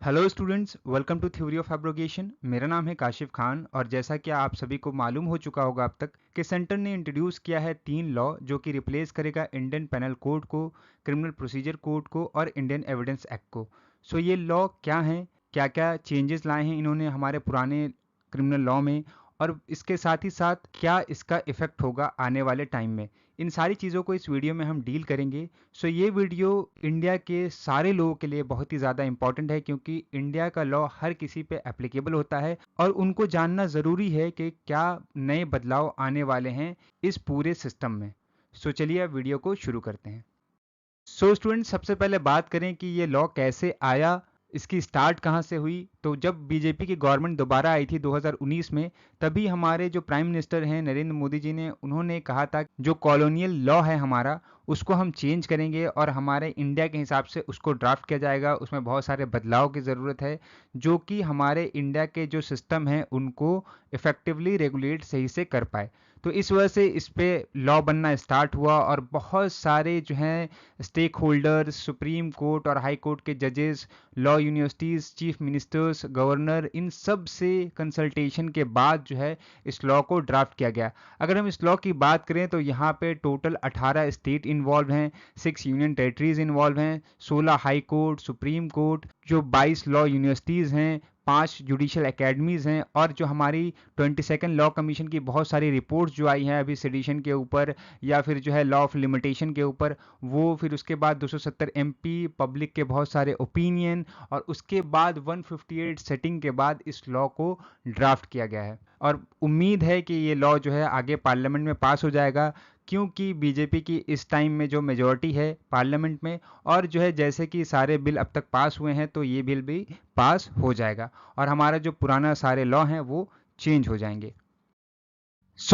Hello students, welcome to theory of abrogation. मेरा नाम है काशिफ खान और जैसा कि आप सभी को मालूम हो चुका होगा अब तक कि सेंटर ने इंट्रोड्यूस किया है 3 लॉ जो कि रिप्लेस करेगा इंडियन पेनल कोड को, क्रिमिनल प्रोसीजर कोड को और इंडियन एविडेंस एक्ट को। सो ये लॉ क्या हैं, क्या क्या चेंजेस लाए हैं इन्होंने हमारे पुराने क्रिमिनल लॉ में, और इसके साथ ही साथ क्या इसका इफेक्ट होगा आने वाले टाइम में, इन सारी चीज़ों को इस वीडियो में हम डील करेंगे। सो ये वीडियो इंडिया के सारे लोगों के लिए बहुत ही ज़्यादा इंपॉर्टेंट है क्योंकि इंडिया का लॉ हर किसी पे एप्लीकेबल होता है और उनको जानना ज़रूरी है कि क्या नए बदलाव आने वाले हैं इस पूरे सिस्टम में। सो चलिए अब वीडियो को शुरू करते हैं। सो स्टूडेंट, सबसे पहले बात करें कि ये लॉ कैसे आया, इसकी स्टार्ट कहाँ से हुई। तो जब बीजेपी की गवर्नमेंट दोबारा आई थी 2019 में, तभी हमारे जो प्राइम मिनिस्टर हैं नरेंद्र मोदी जी ने उन्होंने कहा था जो कॉलोनियल लॉ है हमारा उसको हम चेंज करेंगे और हमारे इंडिया के हिसाब से उसको ड्राफ्ट किया जाएगा। उसमें बहुत सारे बदलाव की ज़रूरत है जो कि हमारे इंडिया के जो सिस्टम हैं उनको इफ़ेक्टिवली रेगुलेट सही से कर पाए। तो इस वजह से इस पे लॉ बनना स्टार्ट हुआ और बहुत सारे जो हैं स्टेक होल्डर्स, सुप्रीम कोर्ट और हाई कोर्ट के जजेस, law universities, chief ministers, governor, इन सब से कंसल्टेशन के बाद जो है इस लॉ को ड्राफ्ट किया गया। अगर हम इस लॉ की बात करें तो यहाँ पे टोटल 18 स्टेट इन्वॉल्व हैं, 6 यूनियन टेरिटरीज इन्वॉल्व हैं, 16 हाई कोर्ट, सुप्रीम कोर्ट, जो 22 लॉ यूनिवर्सिटीज़ हैं, 5 जुडिशल एकेडमीज़ हैं और जो हमारी 22nd लॉ कमीशन की बहुत सारी रिपोर्ट्स जो आई हैं अभी सेडिशन के ऊपर या फिर जो है लॉ ऑफ लिमिटेशन के ऊपर, वो फिर उसके बाद 270 एमपी पब्लिक के बहुत सारे ओपिनियन और उसके बाद 158 सेटिंग के बाद इस लॉ को ड्राफ्ट किया गया है। और उम्मीद है कि ये लॉ जो है आगे पार्लियामेंट में पास हो जाएगा क्योंकि बीजेपी की इस टाइम में जो मेजॉरिटी है पार्लियामेंट में, और जो है जैसे कि सारे बिल अब तक पास हुए हैं तो ये बिल भी पास हो जाएगा और हमारा जो पुराना सारे लॉ हैं वो चेंज हो जाएंगे।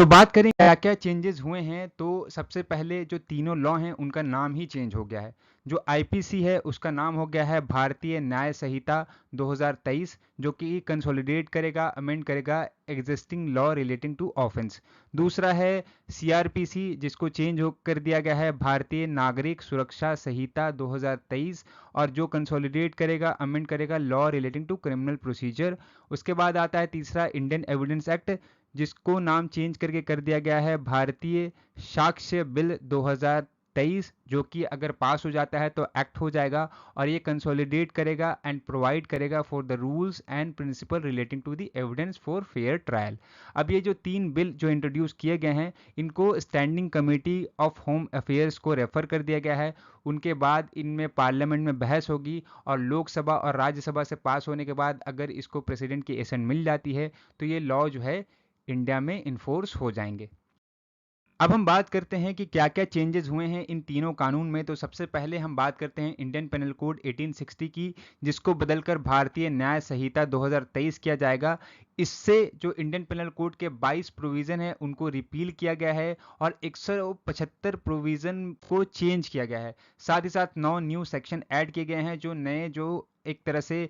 बात करें क्या क्या चेंजेस हुए हैं, तो सबसे पहले जो तीनों लॉ हैं उनका नाम ही चेंज हो गया है। जो आईपीसी है उसका नाम हो गया है भारतीय न्याय संहिता 2023, जो कि कंसोलिडेट करेगा, अमेंड करेगा existing law relating to offence. दूसरा है सीआरपीसी, जिसको चेंज हो कर दिया गया है भारतीय नागरिक सुरक्षा संहिता 2023, और जो कंसोलिडेट करेगा, अमेंड करेगा law relating to criminal procedure. उसके बाद आता है तीसरा इंडियन एविडेंस एक्ट, जिसको नाम चेंज करके कर दिया गया है भारतीय साक्ष्य बिल 2023, जो कि अगर पास हो जाता है तो एक्ट हो जाएगा और ये कंसोलिडेट करेगा एंड प्रोवाइड करेगा for the rules and principle relating to the evidence for fair trial. अब ये जो 3 बिल जो इंट्रोड्यूस किए गए हैं इनको standing committee of home affairs को रेफर कर दिया गया है। उनके बाद इनमें पार्लियामेंट में बहस होगी और लोकसभा और राज्यसभा से पास होने के बाद अगर इसको प्रेसिडेंट की एसेंट मिल जाती है तो ये लॉ जो है इंडिया में इन्फोर्स हो जाएंगे। अब हम बात करते हैं कि क्या क्या चेंजेस हुए हैं इन तीनों कानून में। तो सबसे पहले हम बात करते हैं इंडियन पेनल कोड 1860 की, जिसको बदलकर भारतीय न्याय संहिता 2023 किया जाएगा। इससे जो इंडियन पेनल कोड के 22 प्रोविज़न है उनको रिपील किया गया है और 175 प्रोविज़न को चेंज किया गया है। साथ ही साथ 9 न्यू सेक्शन ऐड किए गए हैं जो नए, जो एक तरह से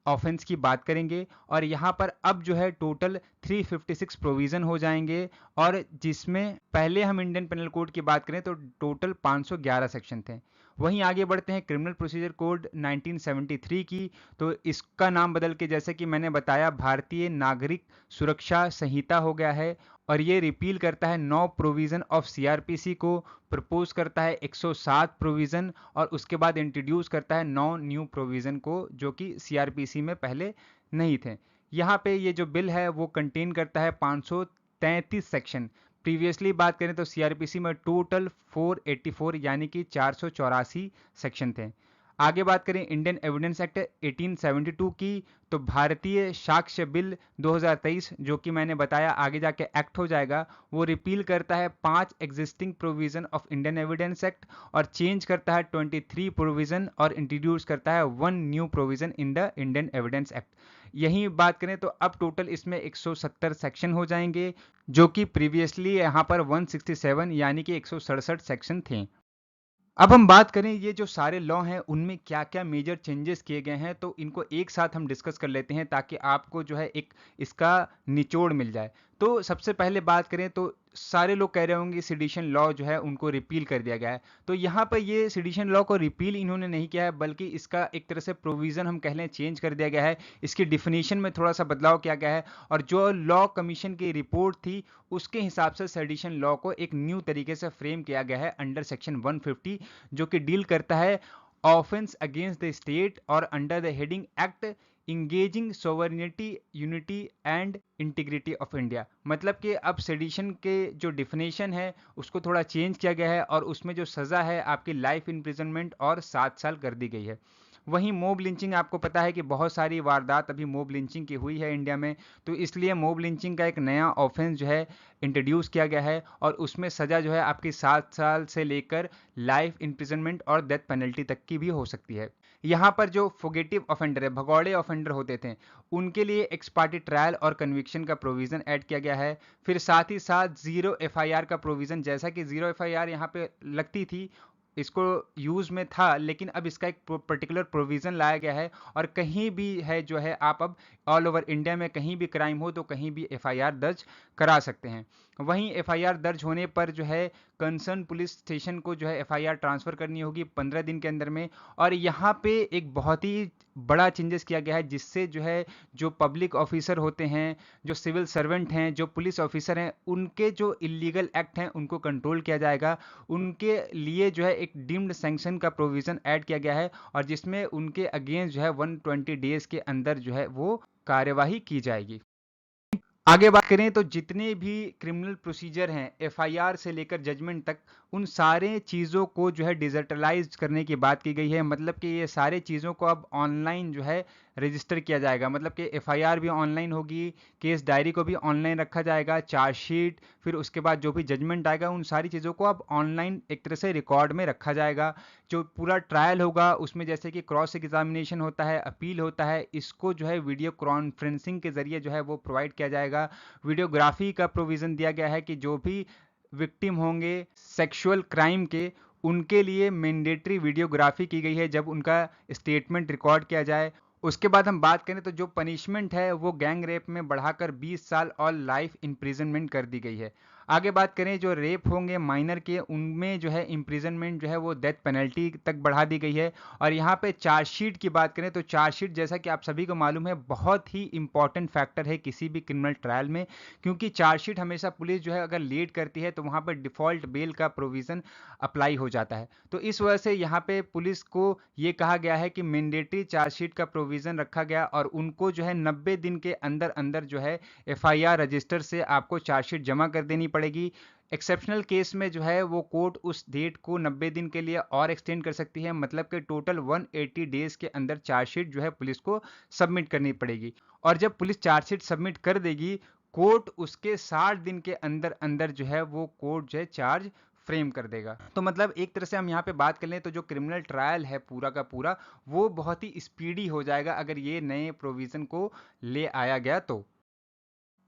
ऑफेंस की बात करेंगे, और यहाँ पर अब जो है टोटल 356 प्रोविज़न हो जाएंगे, और जिसमें पहले हम इंडियन पेनल कोड की बात करें तो टोटल 511 सेक्शन थे। वहीं आगे बढ़ते हैं क्रिमिनल प्रोसीजर कोड 1973 की, तो इसका नाम बदल के जैसे कि मैंने बताया भारतीय नागरिक सुरक्षा संहिता हो गया है, और ये रिपील करता है 9 प्रोविज़न ऑफ सीआरपीसी को, प्रपोज करता है 107 प्रोविज़न और उसके बाद इंट्रोड्यूस करता है 9 न्यू प्रोविज़न को जो कि सीआरपीसी में पहले नहीं थे। यहाँ पे ये जो बिल है वो कंटेन करता है 533 सेक्शन। प्रीवियसली बात करें तो सीआरपीसी में टोटल 484 यानी कि 484 सेक्शन थे। आगे बात करें इंडियन एविडेंस एक्ट 1872 की, तो भारतीय साक्ष्य बिल 2023 जो कि मैंने बताया आगे जाके एक्ट हो जाएगा, वो रिपील करता है 5 existing provision of Indian evidence act और चेंज करता है 23 प्रोविजन और इंट्रोड्यूस करता है 1 new provision in the Indian evidence act. यही बात करें तो अब टोटल इसमें 170 सेक्शन हो जाएंगे, जो कि प्रीवियसली यहाँ पर 167 यानी कि 167 सेक्शन थे। अब हम बात करें ये जो सारे लॉ हैं उनमें क्या क्या मेजर चेंजेस किए गए हैं, तो इनको एक साथ हम डिस्कस कर लेते हैं ताकि आपको जो है एक इसका निचोड़ मिल जाए। तो सबसे पहले बात करें तो सारे लोग कह रहे होंगे सेडिशन लॉ जो है उनको रिपील कर दिया गया है। तो यहाँ पर ये सेडिशन लॉ को रिपील इन्होंने नहीं किया है, बल्कि इसका एक तरह से प्रोविज़न हम कह लें चेंज कर दिया गया है। इसकी डेफिनेशन में थोड़ा-सा बदलाव किया गया है और जो लॉ कमीशन की रिपोर्ट थी, उसके हिसाब से सेडिशन लॉ को एक न्यू तरीके से फ्रेम किया गया है अंडर सेक्शन 150, जो कि डील करता है ऑफेंस अगेंस्ट द स्टेट और under the heading act engaging sovereignty unity and integrity of India. मतलब कि अब सेडिशन के जो डिफिनेशन है उसको थोड़ा चेंज किया गया है और उसमें जो सज़ा है आपकी लाइफ इम्प्रिजनमेंट और 7 साल कर दी गई है। वहीं मोब लिंचिंग, आपको पता है कि बहुत सारी वारदात अभी मोब लिंचिंग की हुई है इंडिया में, तो इसलिए मोब लिंचिंग का एक नया ऑफेंस जो है इंट्रोड्यूस किया गया है और उसमें सज़ा जो है आपकी 7 साल से लेकर लाइफ इम्प्रिजनमेंट और डेथ पेनल्टी तक की भी हो सकती है। यहाँ पर जो फुगेटिव ऑफेंडर है, भगौड़े ऑफेंडर होते थे, उनके लिए एक्स पार्टी ट्रायल और कन्विक्शन का प्रोविज़न ऐड किया गया है। फिर साथ ही साथ ज़ीरो एफआईआर का प्रोविज़न, जैसा कि ज़ीरो एफआईआर यहाँ पे लगती थी, इसको यूज़ में था, लेकिन अब इसका एक पर्टिकुलर प्रोविज़न लाया गया है और कहीं भी है जो है आप अब ऑल ओवर इंडिया में कहीं भी क्राइम हो तो कहीं भी एफआईआर दर्ज करा सकते हैं। वहीं एफआईआर दर्ज होने पर जो है कंसर्न पुलिस स्टेशन को जो है एफआईआर ट्रांसफ़र करनी होगी 15 दिन के अंदर में। और यहाँ पे एक बहुत ही बड़ा चेंजेस किया गया है, जिससे जो है जो पब्लिक ऑफिसर होते हैं, जो सिविल सर्वेंट हैं, जो पुलिस ऑफिसर हैं, उनके जो इलीगल एक्ट हैं उनको कंट्रोल किया जाएगा। उनके लिए जो है एक डीम्ड सैंक्शन का प्रोविज़न ऐड किया गया है और जिसमें उनके अगेंस्ट जो है 120 डेज़ के अंदर जो है वो कार्यवाही की जाएगी। आगे बात करें तो जितने भी क्रिमिनल प्रोसीजर हैं एफआईआर से लेकर जजमेंट तक, उन सारे चीज़ों को जो है डिजिटलाइज करने की बात की गई है। मतलब कि ये सारे चीज़ों को अब ऑनलाइन जो है रजिस्टर किया जाएगा। मतलब कि एफआईआर भी ऑनलाइन होगी, केस डायरी को भी ऑनलाइन रखा जाएगा, चार्जशीट, फिर उसके बाद जो भी जजमेंट आएगा उन सारी चीज़ों को अब ऑनलाइन एक तरह से रिकॉर्ड में रखा जाएगा। जो पूरा ट्रायल होगा उसमें जैसे कि क्रॉस एग्जामिनेशन होता है, अपील होता है, इसको जो है वीडियो कॉन्फ्रेंसिंग के ज़रिए जो है वो प्रोवाइड किया जाएगा। वीडियोग्राफी का प्रोविज़न दिया गया है कि जो भी विक्टिम होंगे सेक्सुअल क्राइम के, उनके लिए मैंडेटरी वीडियोग्राफी की गई है जब उनका स्टेटमेंट रिकॉर्ड किया जाए। उसके बाद हम बात करें तो जो पनिशमेंट है वो गैंग रेप में बढ़ाकर 20 साल और लाइफ इम्प्रिजनमेंट कर दी गई है। आगे बात करें जो रेप होंगे माइनर के, उनमें जो है इम्प्रिजनमेंट जो है वो डेथ पेनल्टी तक बढ़ा दी गई है। और यहाँ पे चार्जशीट की बात करें तो चार्जशीट, जैसा कि आप सभी को मालूम है, बहुत ही इंपॉर्टेंट फैक्टर है किसी भी क्रिमिनल ट्रायल में, क्योंकि चार्जशीट हमेशा पुलिस जो है अगर लेट करती है तो वहाँ पर डिफ़ॉल्ट बेल का प्रोविज़न अप्लाई हो जाता है। तो इस वजह से यहाँ पे पुलिस को ये कहा गया है कि मैंडेटरी चार्जशीट का प्रोविज़न रखा गया और उनको जो है 90 दिन के अंदर अंदर जो है एफआईआर रजिस्टर से आपको चार्जशीट जमा कर देनी पड़ेगी। एक्सेप्शनल केस में जो है वो कोर्ट उस डेट को 90 दिन के लिए और एक्सटेंड कर सकती है। मतलब कि टोटल 180 डेज के अंदर चार्जशीट जो है पुलिस को सबमिट करनी पड़ेगी। और जब पुलिस चार्जशीट सबमिट कर देगी, कोर्ट उसके 60 दिन के अंदर अंदर जो है वो कोर्ट जो है चार्ज फ्रेम कर देगा। तो मतलब एक तरह से हम यहाँ पे बात कर लें तो जो क्रिमिनल ट्रायल है पूरा का पूरा, वो बहुत ही स्पीडी हो जाएगा अगर ये नए प्रोविज़न को ले आया गया तो।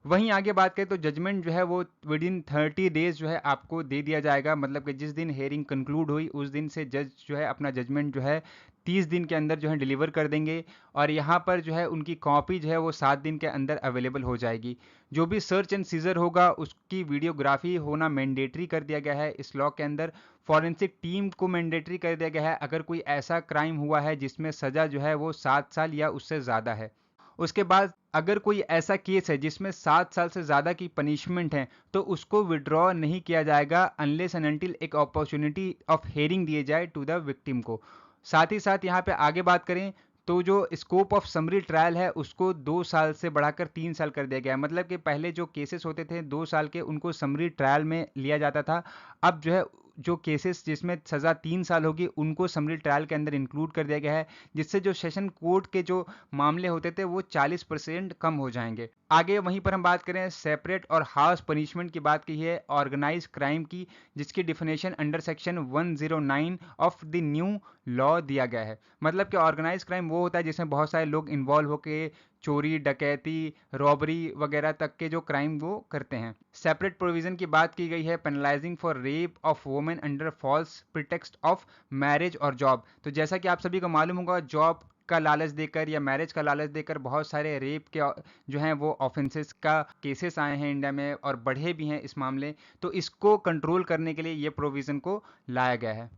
वहीं आगे बात करें तो जजमेंट जो है वो विद इन 30 डेज जो है आपको दे दिया जाएगा। मतलब कि जिस दिन हेयरिंग कंक्लूड हुई उस दिन से जज जो है अपना जजमेंट जो है 30 दिन के अंदर जो है डिलीवर कर देंगे और यहाँ पर जो है उनकी कॉपी जो है वो 7 दिन के अंदर अवेलेबल हो जाएगी। जो भी सर्च एंड सीजर होगा उसकी वीडियोग्राफी होना मैंडेटरी कर दिया गया है इस लॉ के अंदर। फॉरेंसिक टीम को मैंडेटरी कर दिया गया है अगर कोई ऐसा क्राइम हुआ है जिसमें सज़ा जो है वो 7 साल या उससे ज़्यादा है। उसके बाद अगर कोई ऐसा केस है जिसमें 7 साल से ज़्यादा की पनिशमेंट है तो उसको विड्रॉ नहीं किया जाएगा अनलेस एंड अनटिल एक अपॉर्चुनिटी ऑफ हेयरिंग दिए जाए टू द विक्टिम को। साथ ही साथ यहाँ पे आगे बात करें तो जो स्कोप ऑफ समरी ट्रायल है उसको 2 साल से बढ़ाकर 3 साल कर दिया गया है। मतलब कि पहले जो केसेस होते थे 2 साल के, उनको समरी ट्रायल में लिया जाता था। अब जो है जो केसेस जिसमें सज़ा 3 साल होगी उनको समरी ट्रायल के अंदर इंक्लूड कर दिया गया है, जिससे जो सेशन कोर्ट के जो मामले होते थे वो 40% कम हो जाएंगे। आगे वहीं पर हम बात करें सेपरेट और हाउस पनिशमेंट की बात की है ऑर्गेनाइज क्राइम की, जिसकी definition under section 109 of the new law दिया गया है। मतलब कि ऑर्गेनाइज क्राइम वो होता है जिसमें बहुत सारे लोग इन्वॉल्व होकर चोरी, डकैती, रॉबरी वगैरह तक के जो क्राइम वो करते हैं। सेपरेट प्रोविजन की बात की गई है penalizing for rape of women under false pretext of marriage और जॉब। तो जैसा कि आप सभी को मालूम होगा, जॉब का लालच देकर या मैरिज का लालच देकर बहुत सारे रेप के जो हैं वो ऑफेंसेस का केसेस आए हैं इंडिया में और बढ़े भी हैं इस मामले। तो इसको कंट्रोल करने के लिए ये प्रोविज़न को लाया गया है।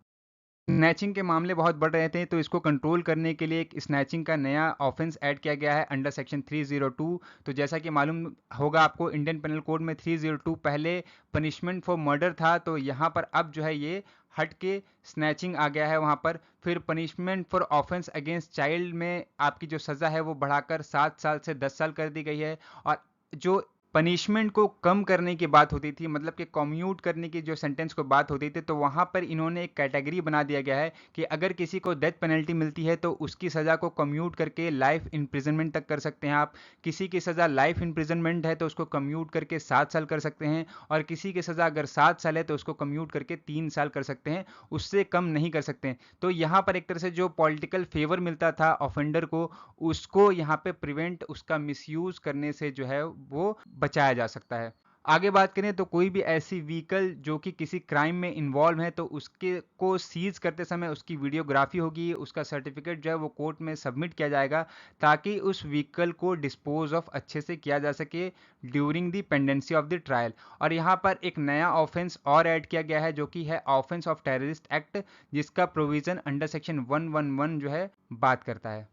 स्नैचिंग के मामले बहुत बढ़ रहे थे, तो इसको कंट्रोल करने के लिए एक स्नैचिंग का नया ऑफेंस ऐड किया गया है अंडर सेक्शन 302। तो जैसा कि मालूम होगा आपको, इंडियन पेनल कोड में 302 पहले पनिशमेंट फॉर मर्डर था, तो यहाँ पर अब जो है ये हट के स्नैचिंग आ गया है वहाँ पर। फिर punishment for offence against child में आपकी जो सज़ा है वो बढ़ाकर 7 साल से 10 साल कर दी गई है। और जो पनिशमेंट को कम करने की बात होती थी, मतलब कि कम्यूट करने की जो सेंटेंस को बात होती थी, तो वहाँ पर इन्होंने एक कैटेगरी बना दिया गया है कि अगर किसी को डेथ पेनल्टी मिलती है तो उसकी सज़ा को कम्यूट करके लाइफ इम्प्रिजनमेंट तक कर सकते हैं आप। किसी की सज़ा लाइफ इम्प्रिजनमेंट है तो उसको कम्यूट करके 7 साल कर सकते हैं, और किसी की सज़ा अगर 7 साल है तो उसको कम्यूट करके 3 साल कर सकते हैं, उससे कम नहीं कर सकते हैं। तो यहाँ पर एक तरह से जो पॉलिटिकल फेवर मिलता था ऑफेंडर को, उसको यहाँ पे प्रिवेंट, उसका मिसयूज करने से जो है वो बचाया जा सकता है। आगे बात करें तो कोई भी ऐसी व्हीकल जो कि किसी क्राइम में इन्वॉल्व है, तो उसके को सीज करते समय उसकी वीडियोग्राफी होगी, उसका सर्टिफिकेट जो है वो कोर्ट में सबमिट किया जाएगा, ताकि उस व्हीकल को डिस्पोज ऑफ अच्छे से किया जा सके during the pendency of the trial. और यहाँ पर एक नया ऑफेंस और ऐड किया गया है जो कि है ऑफेंस ऑफ टेररिस्ट एक्ट, जिसका प्रोविजन अंडर सेक्शन 111 जो है बात करता है।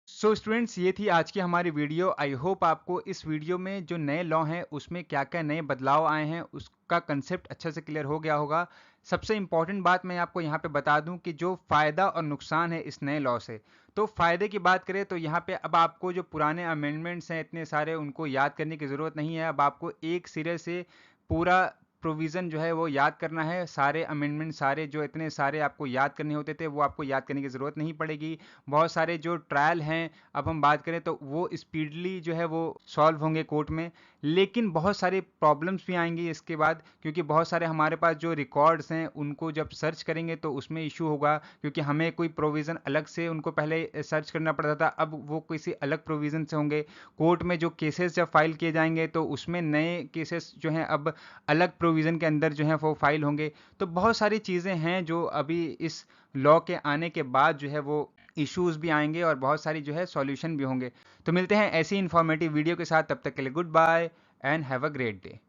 सो स्टूडेंट्स, ये थी आज की हमारी वीडियो। आई होप आपको इस वीडियो में जो नए लॉ हैं उसमें क्या क्या नए बदलाव आए हैं उसका कंसेप्ट अच्छे से क्लियर हो गया होगा। सबसे इंपॉर्टेंट बात मैं आपको यहाँ पे बता दूं कि जो फ़ायदा और नुकसान है इस नए लॉ से। तो फ़ायदे की बात करें तो यहाँ पे अब आपको जो पुराने अमेंडमेंट्स हैं इतने सारे, उनको याद करने की ज़रूरत नहीं है। अब आपको एक सिरे से पूरा प्रोविज़न जो है वो याद करना है। सारे अमेंडमेंट, सारे जो इतने सारे आपको याद करने होते थे, वो आपको याद करने की ज़रूरत नहीं पड़ेगी। बहुत सारे जो ट्रायल हैं, अब हम बात करें तो वो स्पीडली जो है वो सॉल्व होंगे कोर्ट में। लेकिन बहुत सारे प्रॉब्लम्स भी आएंगी इसके बाद, क्योंकि बहुत सारे हमारे पास जो रिकॉर्ड्स हैं उनको जब सर्च करेंगे तो उसमें इशू होगा, क्योंकि हमें कोई प्रोविज़न अलग से उनको पहले सर्च करना पड़ता था, अब वो किसी अलग प्रोविज़न से होंगे। कोर्ट में जो केसेस जब फाइल किए जाएंगे तो उसमें नए केसेस जो हैं अब अलग प्रोविज़न के अंदर जो है वो फाइल होंगे। तो बहुत सारी चीज़ें हैं जो अभी इस लॉ के आने के बाद जो है वो इश्यूज भी आएंगे और बहुत सारी जो है सॉल्यूशन भी होंगे। तो मिलते हैं ऐसी इंफॉर्मेटिव वीडियो के साथ, तब तक के लिए goodbye and have a great day.